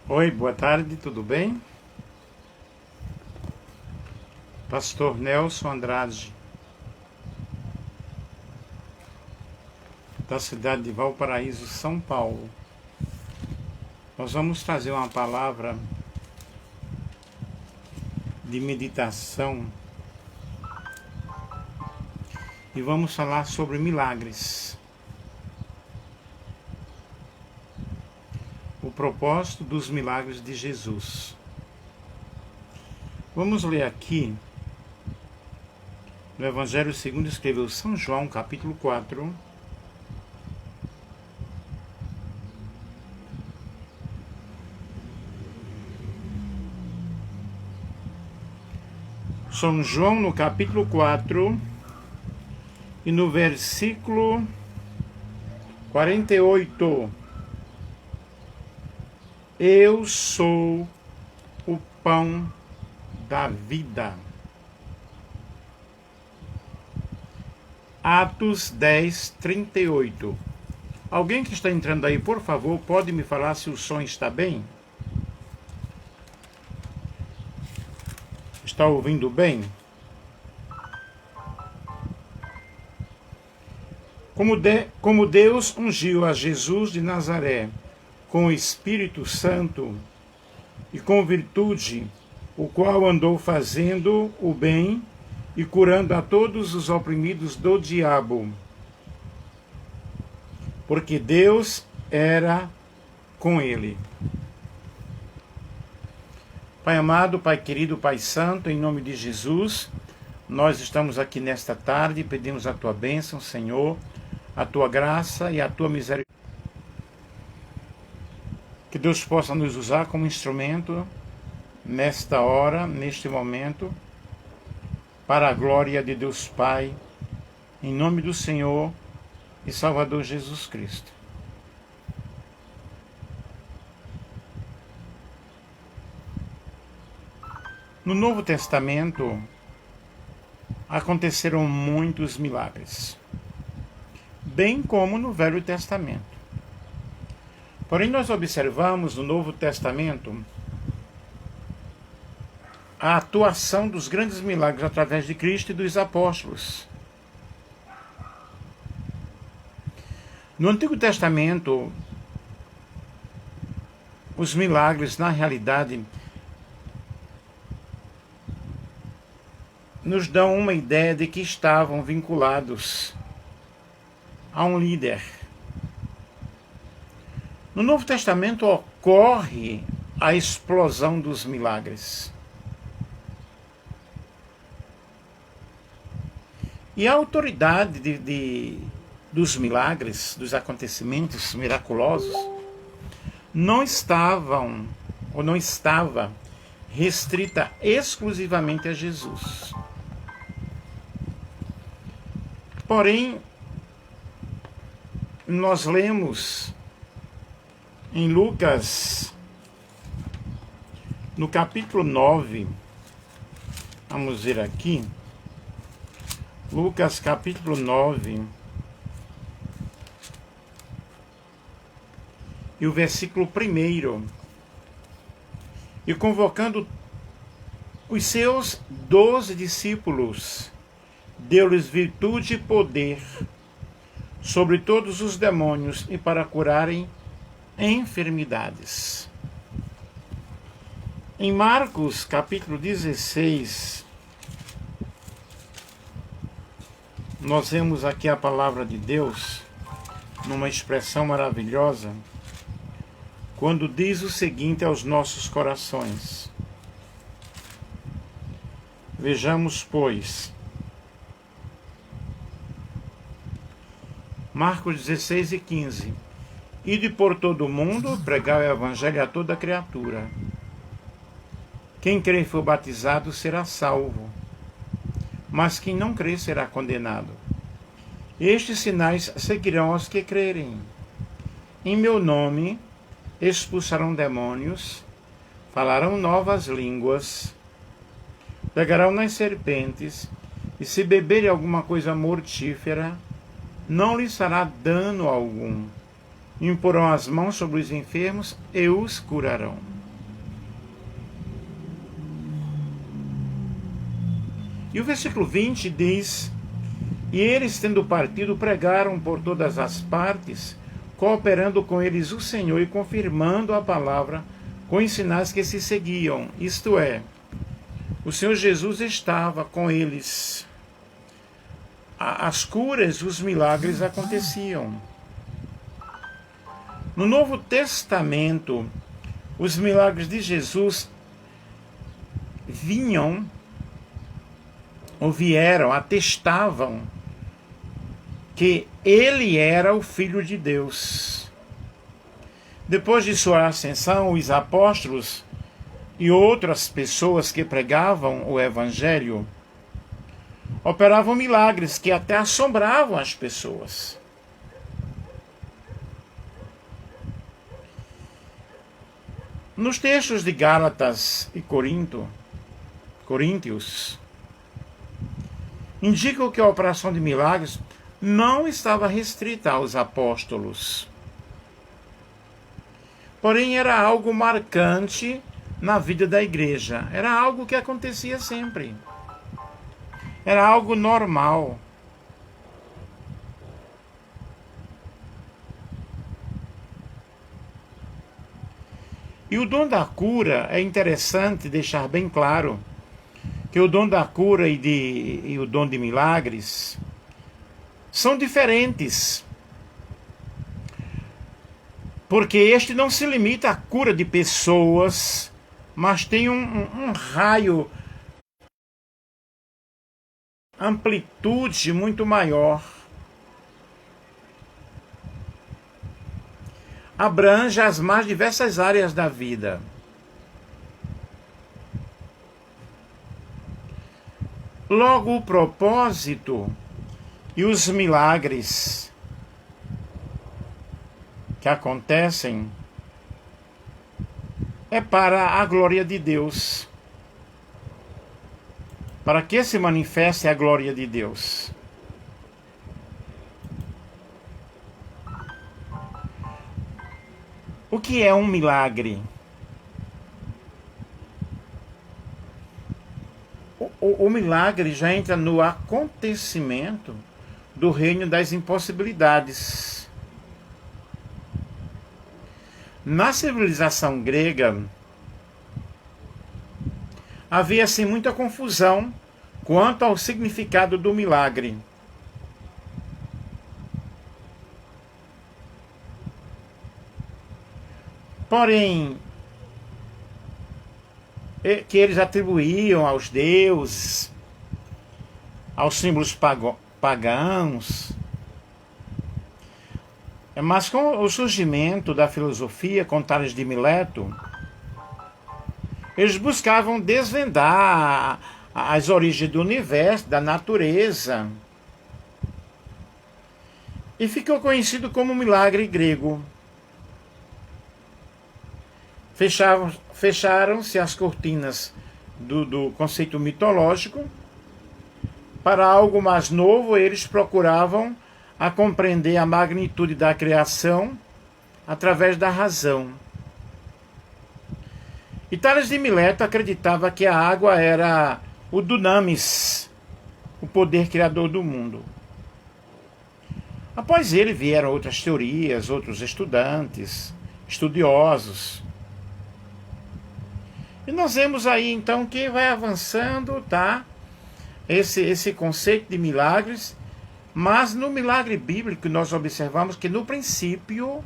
Oi, boa tarde, tudo bem? Pastor Nelson Andrade, da cidade de Valparaíso, São Paulo. Nós vamos trazer uma palavra de meditação e vamos falar sobre milagres. O propósito dos milagres de Jesus. Vamos ler aqui no Evangelho segundo escreveu São João, capítulo 4. São João, no capítulo 4, e no versículo 48. Eu sou o pão da vida. Atos 10, 38. Alguém que está entrando aí, por favor, pode me falar se o som está bem? Está ouvindo bem? Como Deus ungiu a Jesus de Nazaré com o Espírito Santo e com virtude, o qual andou fazendo o bem e curando a todos os oprimidos do diabo, porque Deus era com ele. Pai amado, Pai querido, Pai santo, em nome de Jesus, nós estamos aqui nesta tarde e pedimos a Tua bênção, Senhor, a Tua graça e a Tua misericórdia. Que Deus possa nos usar como instrumento nesta hora, neste momento, para a glória de Deus Pai, em nome do Senhor e Salvador Jesus Cristo. No Novo Testamento, aconteceram muitos milagres, bem como no Velho Testamento. Porém, nós observamos no Novo Testamento a atuação dos grandes milagres através de Cristo e dos apóstolos. No Antigo Testamento, os milagres, na realidade, nos dão uma ideia de que estavam vinculados a um líder. No Novo Testamento ocorre a explosão dos milagres. E a autoridade dos milagres, dos acontecimentos miraculosos, não estava restrita exclusivamente a Jesus. Porém, nós lemos em Lucas, no capítulo 9, vamos ver aqui, Lucas capítulo 9, e o versículo 1, e convocando os seus 12 discípulos, deu-lhes virtude e poder sobre todos os demônios e para curarem enfermidades. Em Marcos, capítulo 16, nós vemos aqui a palavra de Deus, numa expressão maravilhosa, quando diz o seguinte aos nossos corações. Vejamos, pois, Marcos 16 e 15. Ide por todo o mundo, pregai o evangelho a toda criatura. Quem crer e for batizado será salvo, mas quem não crer será condenado. Estes sinais seguirão aos que crerem. Em meu nome expulsarão demônios, falarão novas línguas, pegarão nas serpentes, e se beberem alguma coisa mortífera, não lhes fará dano algum. Imporão as mãos sobre os enfermos e os curarão. E o versículo 20 diz: e eles, tendo partido, pregaram por todas as partes, cooperando com eles o Senhor e confirmando a palavra com os sinais que se seguiam. Isto é, o Senhor Jesus estava com eles. As curas, os milagres aconteciam. No Novo Testamento, os milagres de Jesus vieram, atestavam que ele era o Filho de Deus. Depois de sua ascensão, os apóstolos e outras pessoas que pregavam o Evangelho operavam milagres que até assombravam as pessoas. Nos textos de Gálatas e Coríntios, indicam que a operação de milagres não estava restrita aos apóstolos. Porém, era algo marcante na vida da igreja. Era algo que acontecia sempre. Era algo normal. E o dom da cura, é interessante deixar bem claro que o dom da cura e o dom de milagres são diferentes. Porque este não se limita à cura de pessoas, mas tem um raio, amplitude muito maior. Abrange as mais diversas áreas da vida. Logo, o propósito e os milagres que acontecem é para a glória de Deus, para que se manifeste a glória de Deus. O que é um milagre? O milagre já entra no acontecimento do reino das impossibilidades. Na civilização grega, havia assim muita confusão quanto ao significado do milagre. Porém, que eles atribuíam aos deuses, aos símbolos pagãos. Mas com o surgimento da filosofia, com Tales de Mileto, eles buscavam desvendar as origens do universo, da natureza. E ficou conhecido como milagre grego. Fecharam-se as cortinas do conceito mitológico. Para algo mais novo, eles procuravam a compreender a magnitude da criação através da razão. E Tales de Mileto acreditava que a água era o dunamis, o poder criador do mundo. Após ele vieram outras teorias, outros estudantes, estudiosos. E nós vemos aí então que vai avançando, tá? Esse conceito de milagres, mas no milagre bíblico nós observamos que no princípio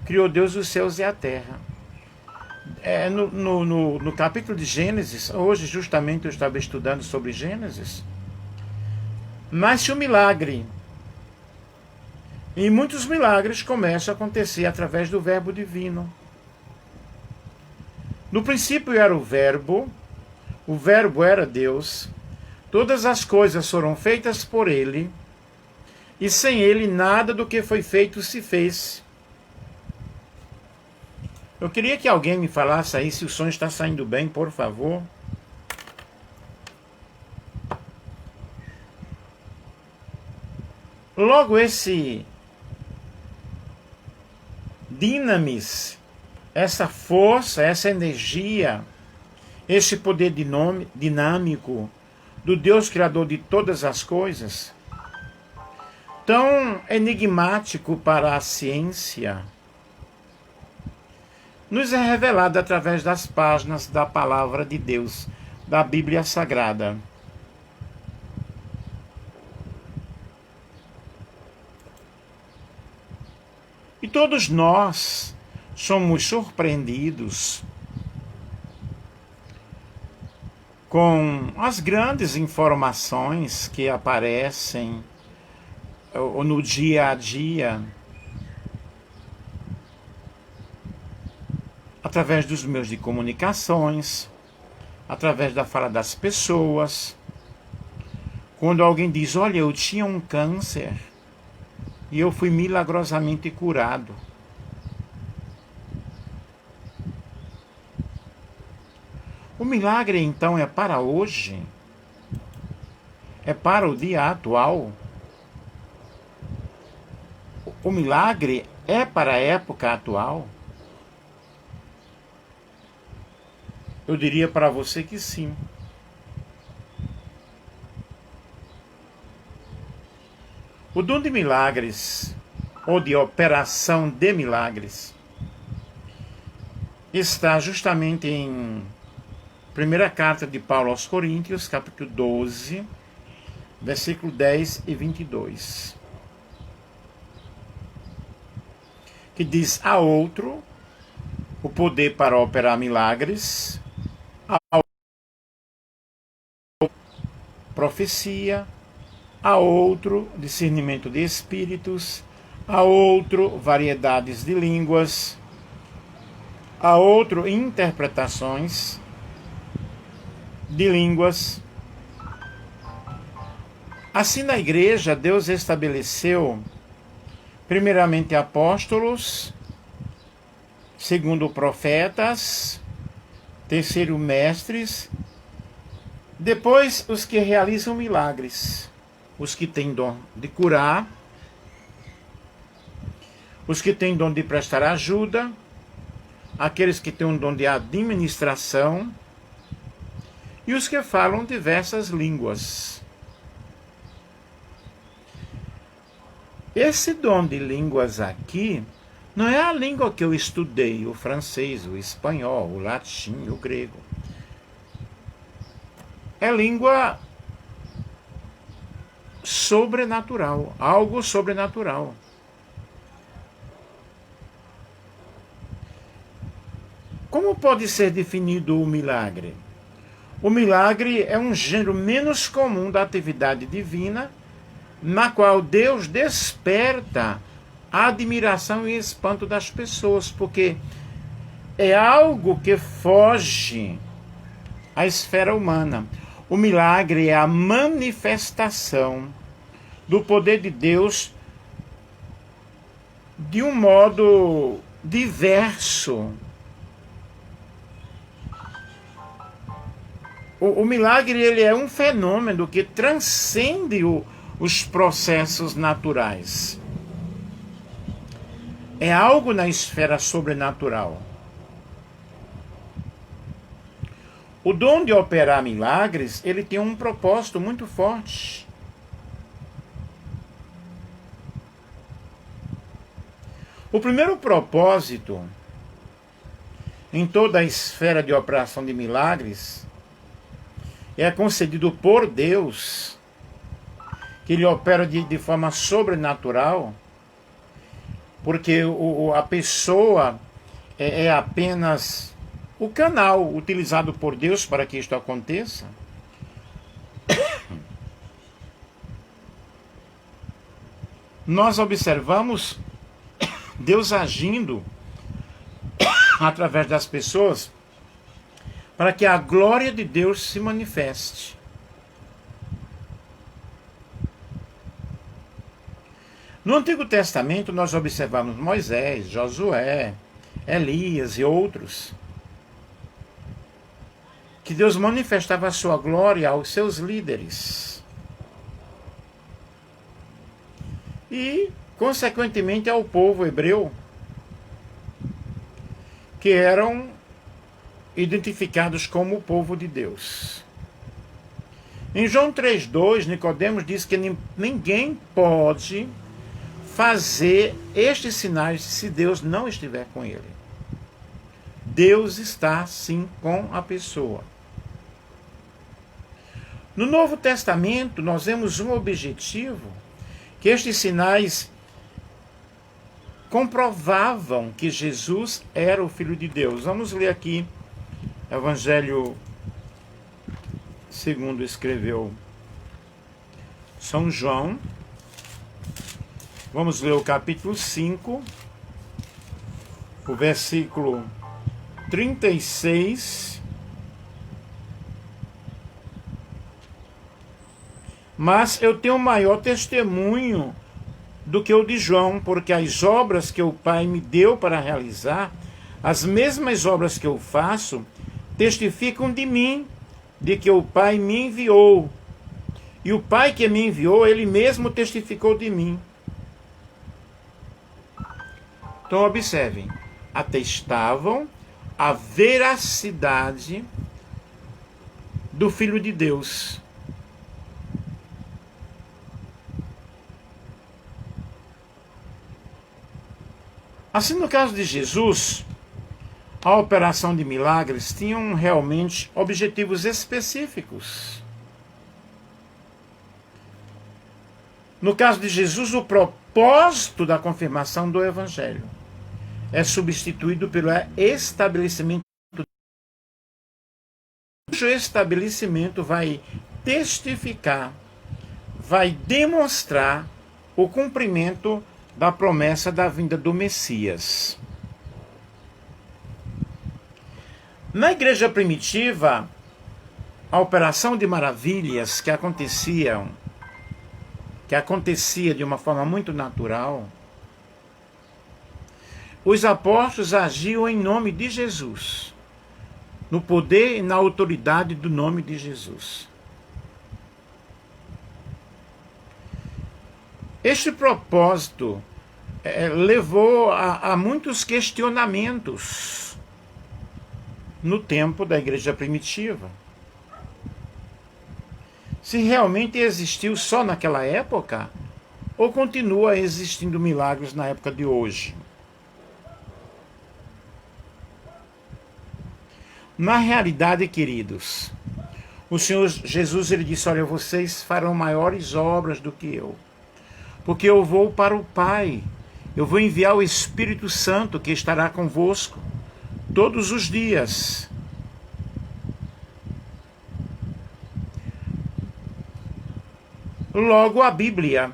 criou Deus os céus e a terra. No capítulo de Gênesis, hoje justamente eu estava estudando sobre Gênesis, nasce o milagre. E muitos milagres começam a acontecer através do verbo divino. No princípio era o verbo era Deus, todas as coisas foram feitas por ele, e sem ele nada do que foi feito se fez. Eu queria que alguém me falasse aí se o som está saindo bem, por favor. Logo, esse dinamis, essa força, essa energia, esse poder dinâmico do Deus Criador de todas as coisas, tão enigmático para a ciência, nos é revelado através das páginas da Palavra de Deus, da Bíblia Sagrada. E todos nós somos surpreendidos com as grandes informações que aparecem no dia a dia, através dos meios de comunicações, através da fala das pessoas. Quando alguém diz, olha, eu tinha um câncer e eu fui milagrosamente curado. O milagre, então, é para hoje? É para o dia atual? O milagre é para a época atual? Eu diria para você que sim. O dom de milagres, ou de operação de milagres, está justamente em primeira carta de Paulo aos Coríntios, capítulo 12, versículo 10 e 22. Que diz, a outro o poder para operar milagres, a profecia, a outro discernimento de espíritos, a outro variedades de línguas, a outro interpretações de línguas. Assim, na igreja, Deus estabeleceu primeiramente apóstolos, segundo profetas, terceiro mestres, depois os que realizam milagres, os que têm dom de curar, os que têm dom de prestar ajuda, aqueles que têm um dom de administração e os que falam diversas línguas. Esse dom de línguas aqui não é a língua que eu estudei, o francês, o espanhol, o latim, o grego. É língua sobrenatural, algo sobrenatural. Como pode ser definido o milagre? O milagre é um gênero menos comum da atividade divina, na qual Deus desperta a admiração e espanto das pessoas, porque é algo que foge à esfera humana. O milagre é a manifestação do poder de Deus de um modo diverso. O milagre, ele é um fenômeno que transcende os processos naturais. É algo na esfera sobrenatural. O dom de operar milagres, ele tem um propósito muito forte. O primeiro propósito em toda a esfera de operação de milagres é concedido por Deus, que ele opera de forma sobrenatural, porque a pessoa é apenas o canal utilizado por Deus para que isto aconteça. Nós observamos Deus agindo através das pessoas para que a glória de Deus se manifeste. No Antigo Testamento nós observamos Moisés, Josué, Elias e outros, que Deus manifestava a sua glória aos seus líderes. E, consequentemente, ao povo hebreu, que eram identificados como o povo de Deus. Em João 3,2, Nicodemos diz que ninguém pode fazer estes sinais se Deus não estiver com ele. Deus está sim com a pessoa. No Novo Testamento, nós vemos um objetivo, que estes sinais comprovavam que Jesus era o Filho de Deus. Vamos ler aqui o Evangelho segundo escreveu São João. Vamos ler o capítulo 5, o versículo 36. Mas eu tenho maior testemunho do que o de João, porque as obras que o Pai me deu para realizar, as mesmas obras que eu faço, testificam de mim, de que o Pai me enviou. E o Pai que me enviou, ele mesmo testificou de mim. Então observem, atestavam a veracidade do Filho de Deus. Assim, no caso de Jesus, a operação de milagres tinha realmente objetivos específicos. No caso de Jesus, o propósito da confirmação do Evangelho é substituído pelo estabelecimento. O estabelecimento vai testificar, vai demonstrar o cumprimento da promessa da vinda do Messias. Na igreja primitiva, a operação de maravilhas que acontecia de uma forma muito natural, os apóstolos agiam em nome de Jesus, no poder e na autoridade do nome de Jesus. Este propósito levou a muitos questionamentos no tempo da igreja primitiva. Se realmente existiu só naquela época, ou continua existindo milagres na época de hoje? Na realidade, queridos, o Senhor Jesus ele disse: olha, vocês farão maiores obras do que eu, porque eu vou para o Pai, eu vou enviar o Espírito Santo que estará convosco todos os dias. Logo, a Bíblia,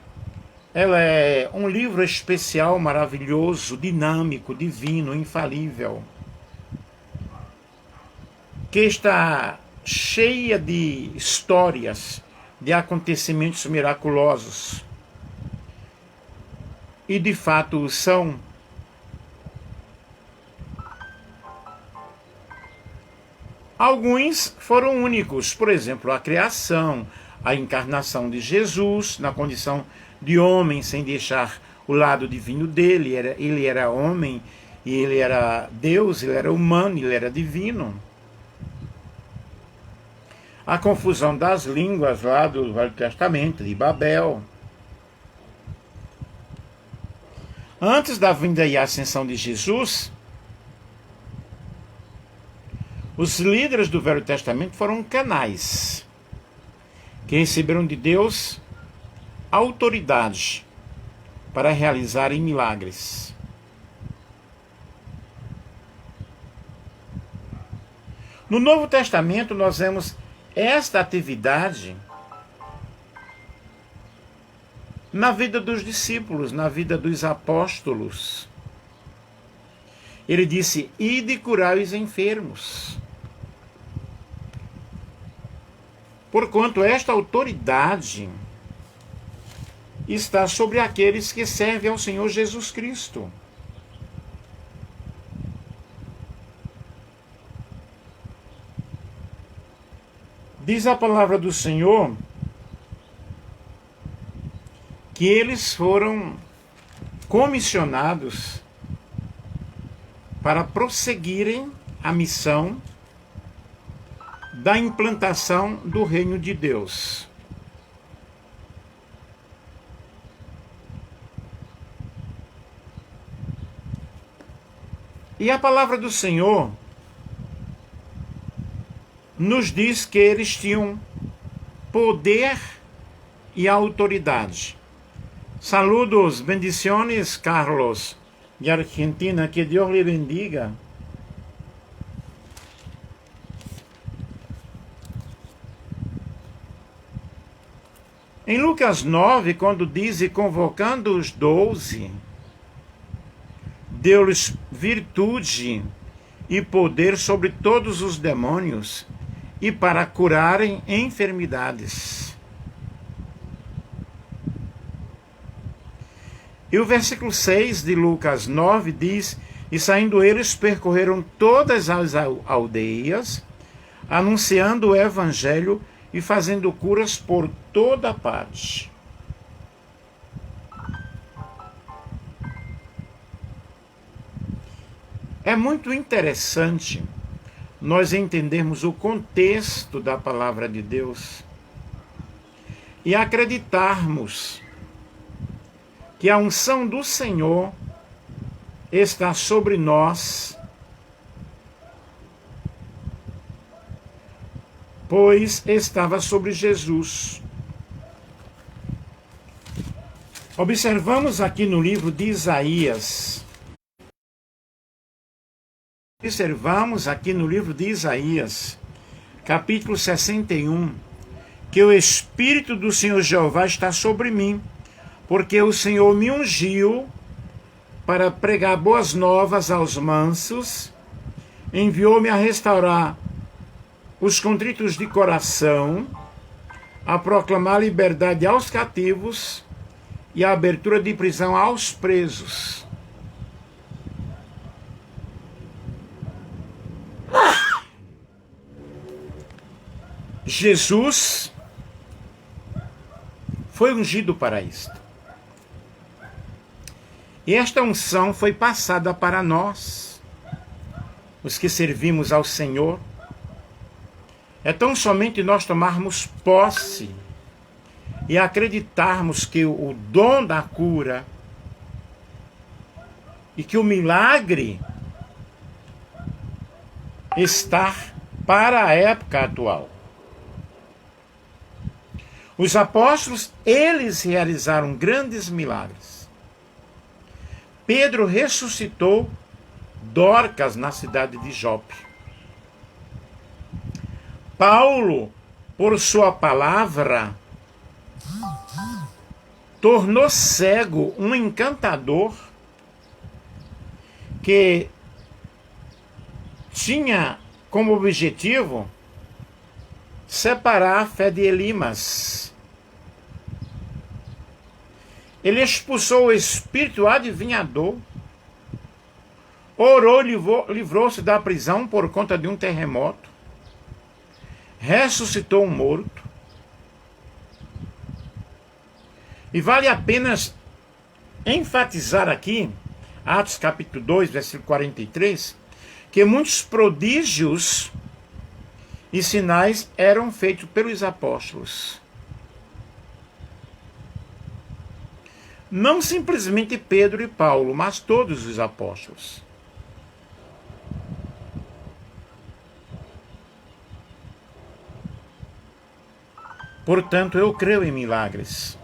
ela é um livro especial, maravilhoso, dinâmico, divino, infalível, que está cheia de histórias, de acontecimentos miraculosos. E de fato são. Alguns foram únicos, por exemplo, a criação, a encarnação de Jesus na condição de homem, sem deixar o lado divino dele. Ele era homem e ele era Deus, ele era humano, ele era divino. A confusão das línguas lá do Velho Testamento, de Babel. Antes da vinda e ascensão de Jesus, os líderes do Velho Testamento foram canais que receberam de Deus autoridade para realizarem milagres. No Novo Testamento nós vemos esta atividade na vida dos discípulos, na vida dos apóstolos. Ele disse: ide curai os enfermos. Porquanto esta autoridade está sobre aqueles que servem ao Senhor Jesus Cristo. Diz a palavra do Senhor que eles foram comissionados para prosseguirem a missão da implantação do reino de Deus. E a palavra do Senhor nos diz que eles tinham poder e autoridade. Saludos, bendiciones, Carlos, de Argentina, que Deus lhe bendiga. Em Lucas 9, quando diz, e convocando os 12, deu-lhes virtude e poder sobre todos os demônios e para curarem enfermidades. E o versículo 6 de Lucas 9 diz, e saindo eles percorreram todas as aldeias, anunciando o evangelho e fazendo curas por toda parte. É muito interessante nós entendermos o contexto da palavra de Deus e acreditarmos que a unção do Senhor está sobre nós, pois estava sobre Jesus. Observamos aqui no livro de Isaías, capítulo 61, que o Espírito do Senhor Jeová está sobre mim, porque o Senhor me ungiu para pregar boas novas aos mansos, enviou-me a restaurar os contritos de coração, a proclamar liberdade aos cativos e a abertura de prisão aos presos. Jesus foi ungido para isto. E esta unção foi passada para nós, os que servimos ao Senhor. É tão somente nós tomarmos posse e acreditarmos que o dom da cura e que o milagre está para a época atual. Os apóstolos, eles realizaram grandes milagres. Pedro ressuscitou Dorcas na cidade de Jope. Paulo, por sua palavra, tornou cego um encantador que tinha como objetivo separar a fé de Elimas. Ele expulsou o espírito adivinhador, orou, livrou-se da prisão por conta de um terremoto, ressuscitou um morto. E vale a pena enfatizar aqui, Atos capítulo 2, versículo 43, que muitos prodígios e sinais eram feitos pelos apóstolos. Não simplesmente Pedro e Paulo, mas todos os apóstolos. Portanto, eu creio em milagres.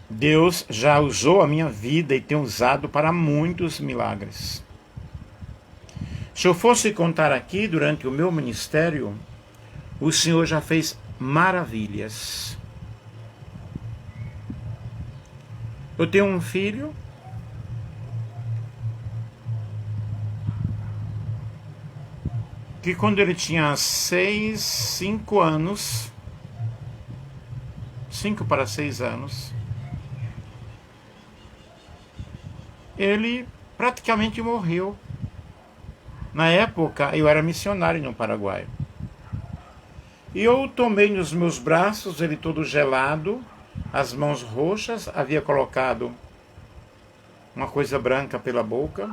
Deus já usou a minha vida e tem usado para muitos milagres. Se eu fosse contar aqui durante o meu ministério, o Senhor já fez maravilhas. Eu tenho um filho que quando ele tinha 5 anos, 5 para 6 anos, ele praticamente morreu. Na época, eu era missionário no Paraguai. E eu o tomei nos meus braços, ele todo gelado, as mãos roxas, havia colocado uma coisa branca pela boca.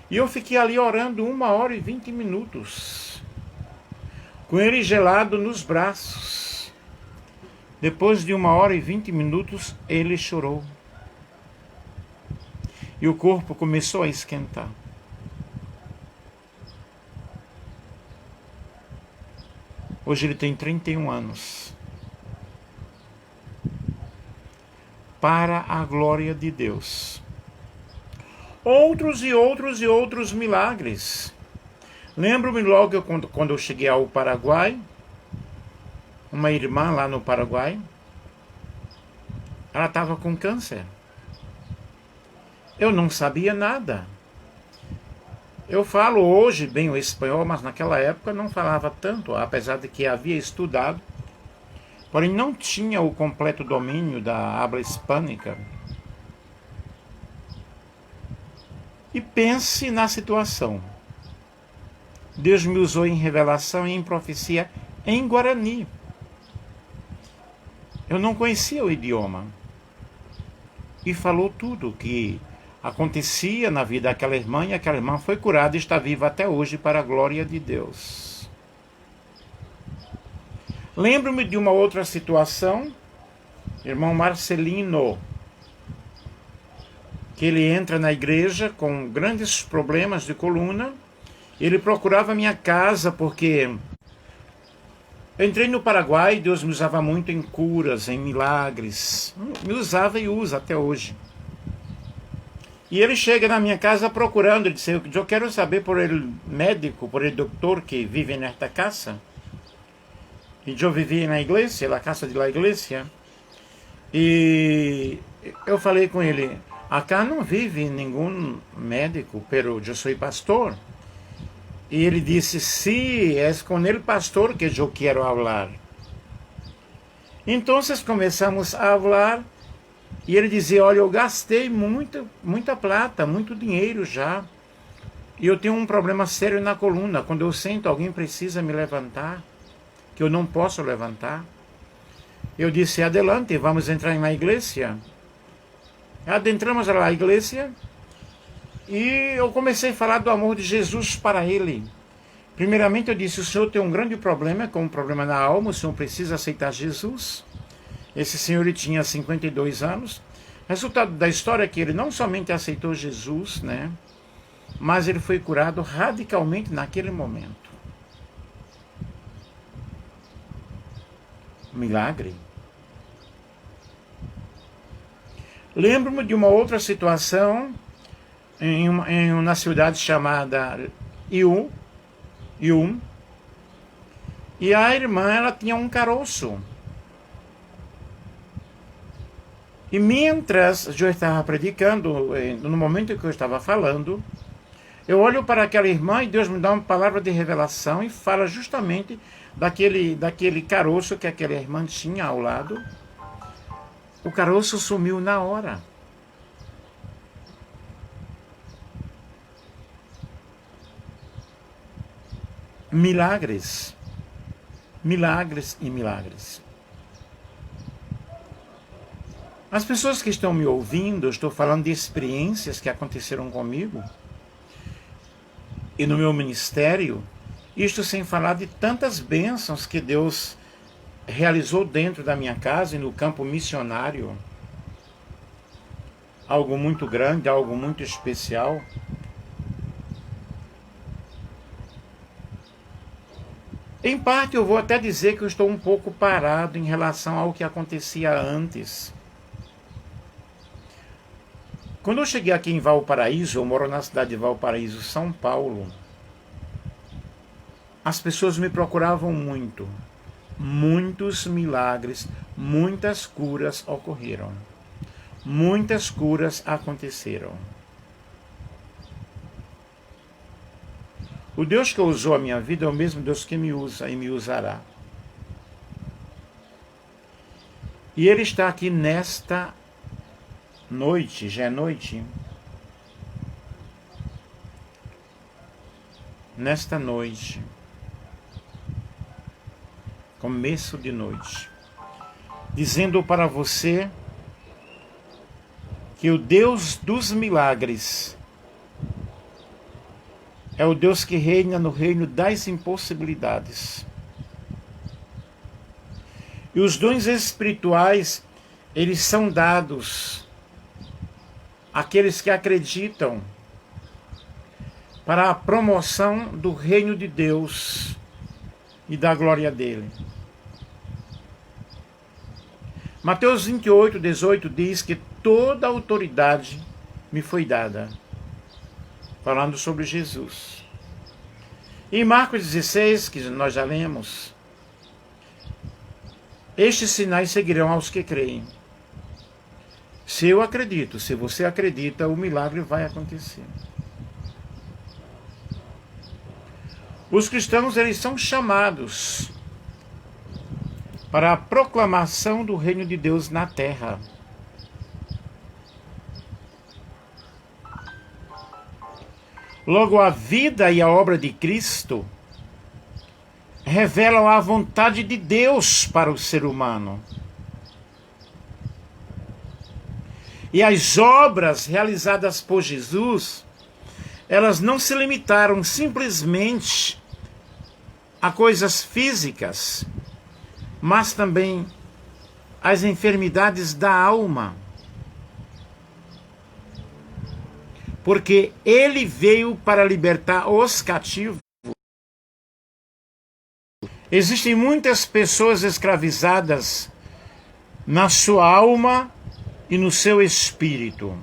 E eu fiquei ali orando 1 hora e 20 minutos, com ele gelado nos braços. Depois de 1 hora e 20 minutos, ele chorou. E o corpo começou a esquentar. Hoje ele tem 31 anos. Para a glória de Deus. Outros e outros e outros milagres. Lembro-me logo quando eu cheguei ao Paraguai, uma irmã lá no Paraguai, ela estava com câncer. Eu não sabia nada. Eu falo hoje bem o espanhol, mas naquela época não falava tanto, apesar de que havia estudado, porém não tinha o completo domínio da habla hispânica. E pense na situação. Deus me usou em revelação e em profecia em Guarani. Eu não conhecia o idioma. E falou tudo que acontecia na vida daquela irmã, e aquela irmã foi curada e está viva até hoje para a glória de Deus. Lembro-me de uma outra situação, irmão Marcelino, que ele entra na igreja com grandes problemas de coluna. Ele procurava minha casa porque eu entrei no Paraguai, Deus me usava muito em curas, em milagres. Me usava e usa até hoje. E ele chega na minha casa procurando, ele disse, eu quero saber por ele médico, por ele doutor que vive nesta casa. E eu vivia na igreja, na casa de la igreja. E eu falei com ele, acá não vive nenhum médico, pero eu sou pastor. E ele disse, sí, é com ele pastor que eu quero falar. Então começamos a falar. E ele dizia, olha, eu gastei muita plata, muito dinheiro já. E eu tenho um problema sério na coluna. Quando eu sento, alguém precisa me levantar, que eu não posso levantar. Eu disse, adelante, vamos entrar em uma igreja. Adentramos na igreja e eu comecei a falar do amor de Jesus para ele. Primeiramente eu disse, o senhor tem um grande problema, com um problema na alma, o senhor precisa aceitar Jesus. Esse senhor ele tinha 52 anos. Resultado da história é que ele não somente aceitou Jesus, né, mas ele foi curado radicalmente naquele momento. Milagre. Lembro-me de uma outra situação na cidade chamada Ium. E a irmã ela tinha um caroço. E mientras eu estava predicando, no momento em que eu estava falando, eu olho para aquela irmã e Deus me dá uma palavra de revelação e fala justamente daquele caroço que aquela irmã tinha ao lado. O caroço sumiu na hora. Milagres. Milagres e milagres. As pessoas que estão me ouvindo, eu estou falando de experiências que aconteceram comigo e no meu ministério, isto sem falar de tantas bênçãos que Deus realizou dentro da minha casa e no campo missionário. Algo muito grande, algo muito especial. Em parte eu vou até dizer que eu estou um pouco parado em relação ao que acontecia antes. Quando eu cheguei aqui em Valparaíso, eu moro na cidade de Valparaíso, São Paulo, as pessoas me procuravam muito. Muitos milagres, muitas curas ocorreram. Muitas curas aconteceram. O Deus que usou a minha vida é o mesmo Deus que me usa e me usará. E Ele está aqui nesta noite, já é noite. Nesta noite, começo de noite, dizendo para você que o Deus dos milagres é o Deus que reina no reino das impossibilidades. E os dons espirituais, eles são dados àqueles que acreditam para a promoção do reino de Deus e da glória dele. Mateus 28, 18 diz que toda a autoridade me foi dada, falando sobre Jesus. Em Marcos 16, que nós já lemos, estes sinais seguirão aos que creem. Se eu acredito, se você acredita, o milagre vai acontecer. Os cristãos, eles são chamados para a proclamação do reino de Deus na terra. Logo, a vida e a obra de Cristo revelam a vontade de Deus para o ser humano. E as obras realizadas por Jesus, elas não se limitaram simplesmente a coisas físicas, mas também às enfermidades da alma. Porque ele veio para libertar os cativos. Existem muitas pessoas escravizadas na sua alma e no seu espírito.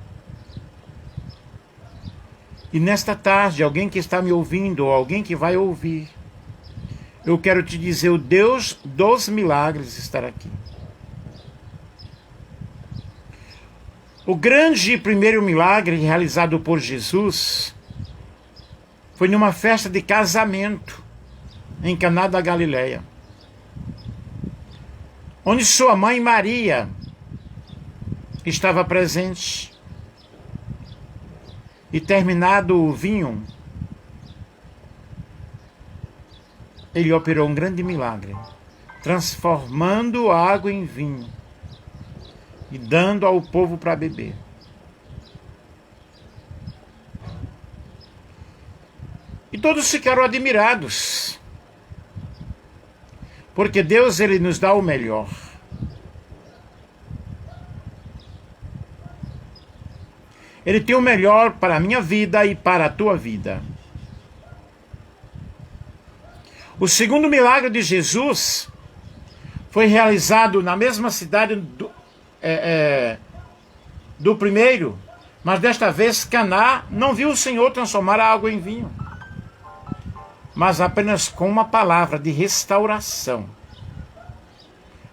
E nesta tarde, alguém que está me ouvindo, ou alguém que vai ouvir, eu quero te dizer, o Deus dos milagres está aqui. O grande primeiro milagre realizado por Jesus foi numa festa de casamento em Caná da Galileia, onde sua mãe Maria estava presente. E terminado o vinho, ele operou um grande milagre, transformando a água em vinho e dando ao povo para beber. E todos ficaram admirados, porque Deus, ele nos dá o melhor. Ele tem o melhor para a minha vida e para a tua vida. O segundo milagre de Jesus foi realizado na mesma cidade do primeiro, mas desta vez Caná não viu o Senhor transformar a água em vinho, mas apenas com uma palavra de restauração.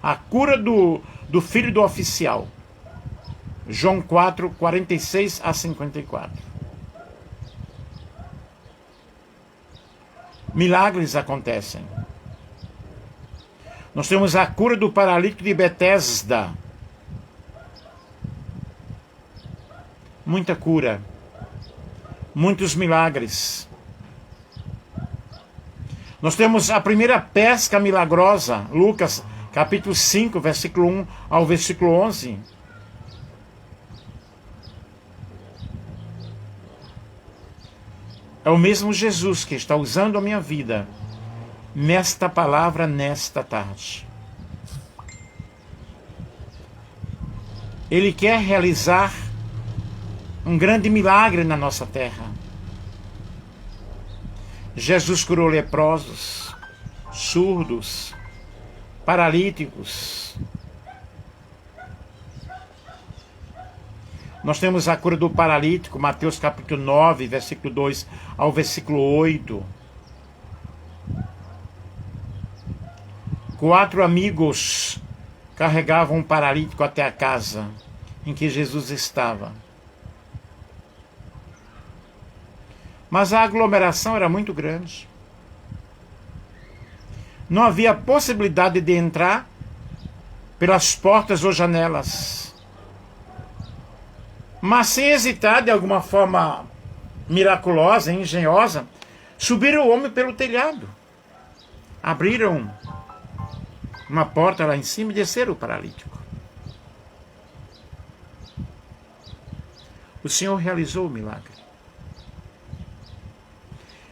A cura do filho do oficial. João 4, 46 a 54. Milagres acontecem. Nós temos a cura do paralítico de Betesda. Muita cura. Muitos milagres. Nós temos a primeira pesca milagrosa, Lucas capítulo 5, versículo 1 ao versículo 11. É o mesmo Jesus que está usando a minha vida nesta palavra, nesta tarde. Ele quer realizar um grande milagre na nossa terra. Jesus curou leprosos, surdos, paralíticos. Nós temos a cura do paralítico, Mateus capítulo 9, versículo 2 ao versículo 8. 4 amigos carregavam um paralítico até a casa em que Jesus estava. Mas a aglomeração era muito grande. Não havia possibilidade de entrar pelas portas ou janelas. Mas sem hesitar, de alguma forma miraculosa, engenhosa, subiram o homem pelo telhado. Abriram uma porta lá em cima e desceram o paralítico. O Senhor realizou o milagre.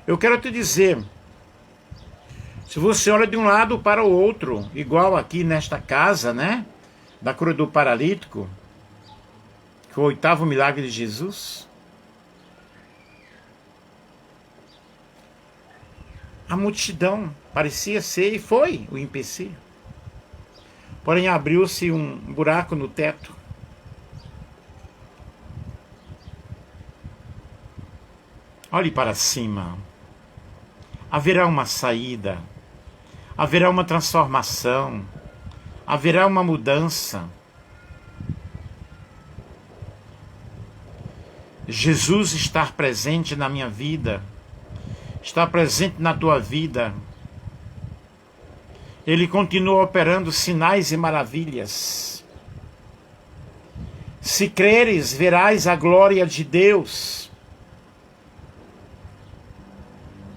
Eu quero te dizer, se você olha de um lado para o outro, igual aqui nesta casa, né? Da cura do paralítico, que foi o 8º milagre de Jesus. A multidão parecia ser, e foi, o empecilho. Porém, abriu-se um buraco no teto. Olhe para cima. Haverá uma saída. Haverá uma transformação. Haverá uma mudança. Jesus está presente na minha vida. Está presente na tua vida. Ele continua operando sinais e maravilhas. Se creres, verás a glória de Deus.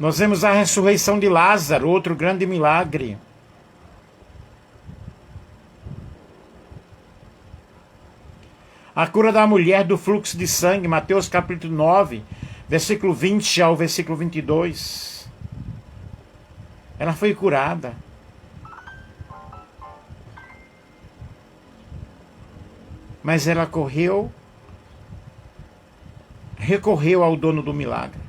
Nós vemos a ressurreição de Lázaro, outro grande milagre. A cura da mulher do fluxo de sangue, Mateus capítulo 9, versículo 20 ao versículo 22. Ela foi curada. Mas ela recorreu ao dono do milagre.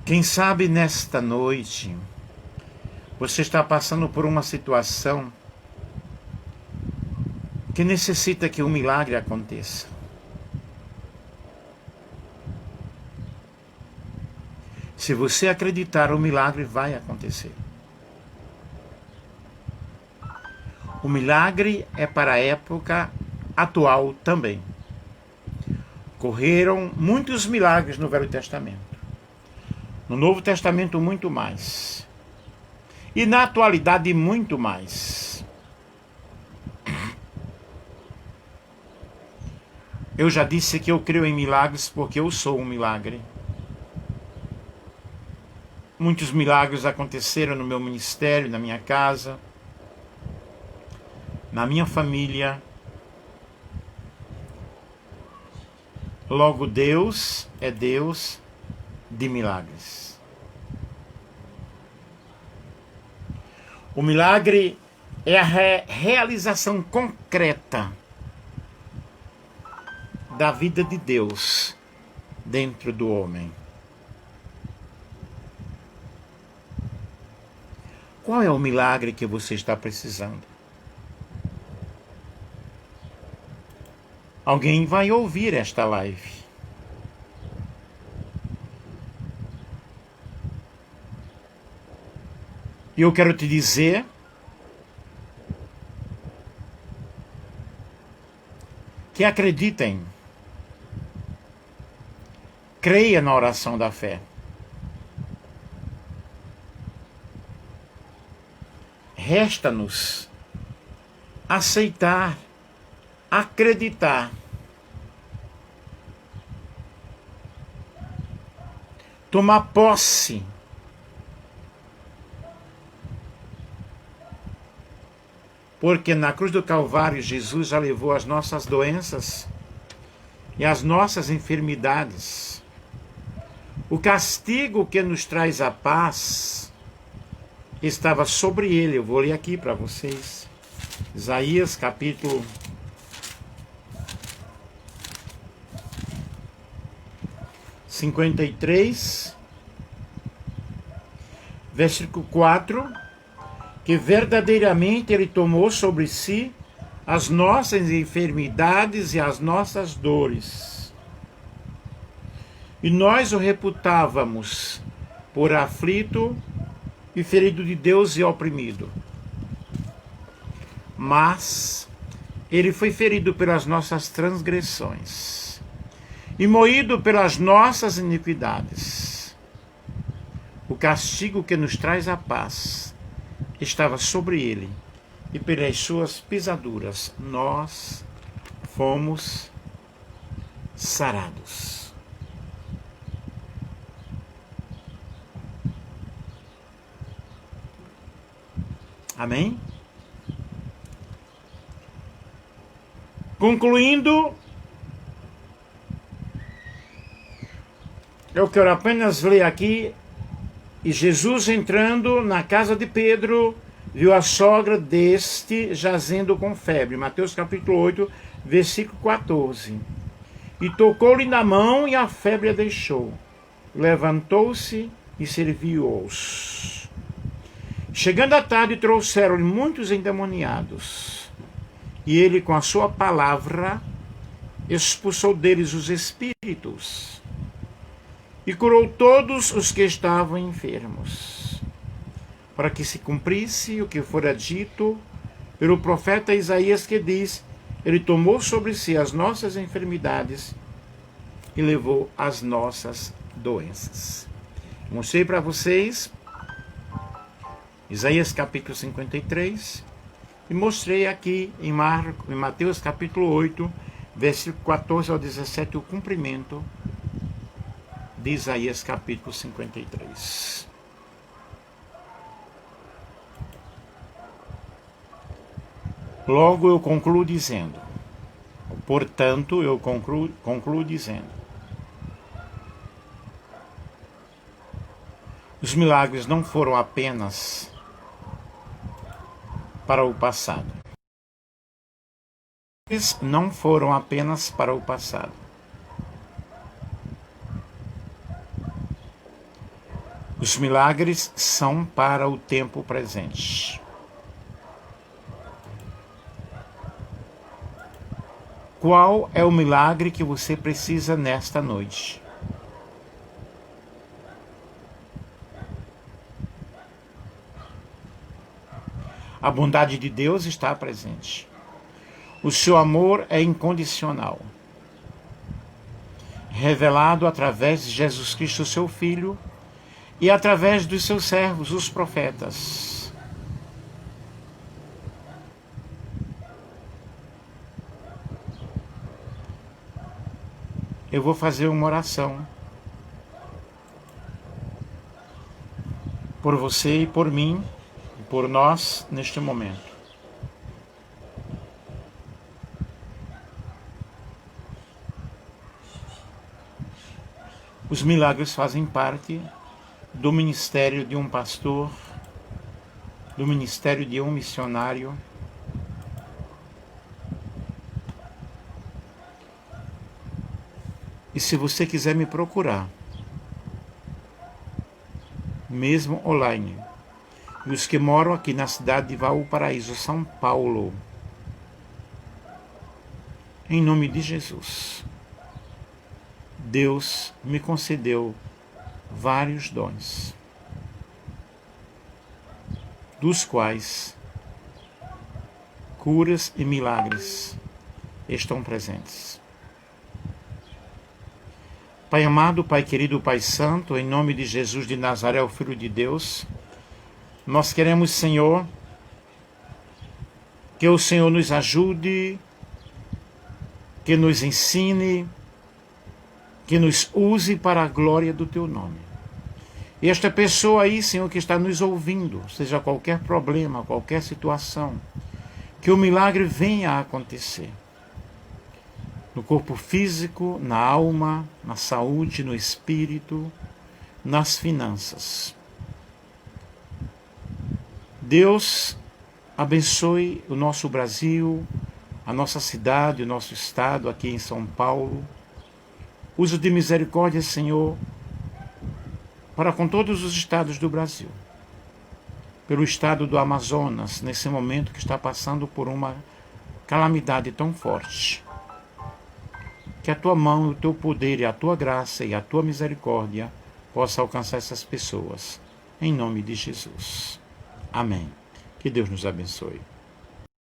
Quem sabe nesta noite você está passando por uma situação que necessita que um milagre aconteça. Se você acreditar, o milagre vai acontecer. O milagre é para a época atual também. Ocorreram muitos milagres no Velho Testamento. No Novo Testamento, muito mais. E na atualidade, muito mais. Eu já disse que eu creio em milagres porque eu sou um milagre. Muitos milagres aconteceram no meu ministério, na minha casa, na minha família. Logo, Deus é Deus de milagres. O milagre é a realização concreta da vida de Deus dentro do homem. Qual é o milagre que você está precisando? Alguém vai ouvir esta live. E eu quero te dizer que acreditem. Creia na oração da fé. Resta-nos aceitar, acreditar, tomar posse porque na cruz do Calvário Jesus já levou as nossas doenças e as nossas enfermidades. O castigo que nos traz a paz estava sobre ele. Eu vou ler aqui para vocês. Isaías capítulo 53, versículo 4, que verdadeiramente ele tomou sobre si as nossas enfermidades e as nossas dores. E nós o reputávamos por aflito e ferido de Deus e oprimido. Mas ele foi ferido pelas nossas transgressões e moído pelas nossas iniquidades. O castigo que nos traz a paz estava sobre ele, e pelas suas pisaduras nós fomos sarados. Amém? Concluindo, Eu quero apenas ler aqui. E Jesus, entrando na casa de Pedro, viu a sogra deste jazendo com febre. Mateus capítulo 8, versículo 14. E tocou-lhe na mão e a febre a deixou. Levantou-se e serviu-os. Chegando à tarde, trouxeram-lhe muitos endemoniados. E ele, com a sua palavra, expulsou deles os espíritos. E curou todos os que estavam enfermos, para que se cumprisse o que fora dito pelo profeta Isaías, que diz: ele tomou sobre si as nossas enfermidades e levou as nossas doenças. Mostrei para vocês Isaías capítulo 53 e mostrei aqui em Mateus capítulo 8, versículo 14 ao 17, o cumprimento de Isaías capítulo 53. Logo eu concluo dizendo, portanto eu concluo dizendo, os milagres não foram apenas para o passado. Eles não foram apenas para o passado. Os milagres são para o tempo presente. Qual é o milagre que você precisa nesta noite? A bondade de Deus está presente. O seu amor é incondicional, revelado através de Jesus Cristo, seu Filho, e através dos seus servos, os profetas. Eu vou fazer uma oração por você e por mim, e por nós neste momento. Os milagres fazem parte do ministério de um pastor, do ministério de um missionário. E se você quiser me procurar, mesmo online, e os que moram aqui na cidade de Valparaíso, São Paulo, em nome de Jesus, Deus me concedeu vários dons, dos quais curas e milagres estão presentes. Pai amado, Pai querido, Pai santo, em nome de Jesus de Nazaré, o Filho de Deus, nós queremos, Senhor, que o Senhor nos ajude, que nos ensine, que nos use para a glória do Teu nome. E esta pessoa aí, Senhor, que está nos ouvindo, seja qualquer problema, qualquer situação, que o milagre venha a acontecer. No corpo físico, na alma, na saúde, no espírito, nas finanças. Deus abençoe o nosso Brasil, a nossa cidade, o nosso estado aqui em São Paulo. Uso de misericórdia, Senhor, para com todos os estados do Brasil. Pelo estado do Amazonas, nesse momento que está passando por uma calamidade tão forte. Que a Tua mão, o Teu poder e a Tua graça e a Tua misericórdia possa alcançar essas pessoas. Em nome de Jesus. Amém. Que Deus nos abençoe.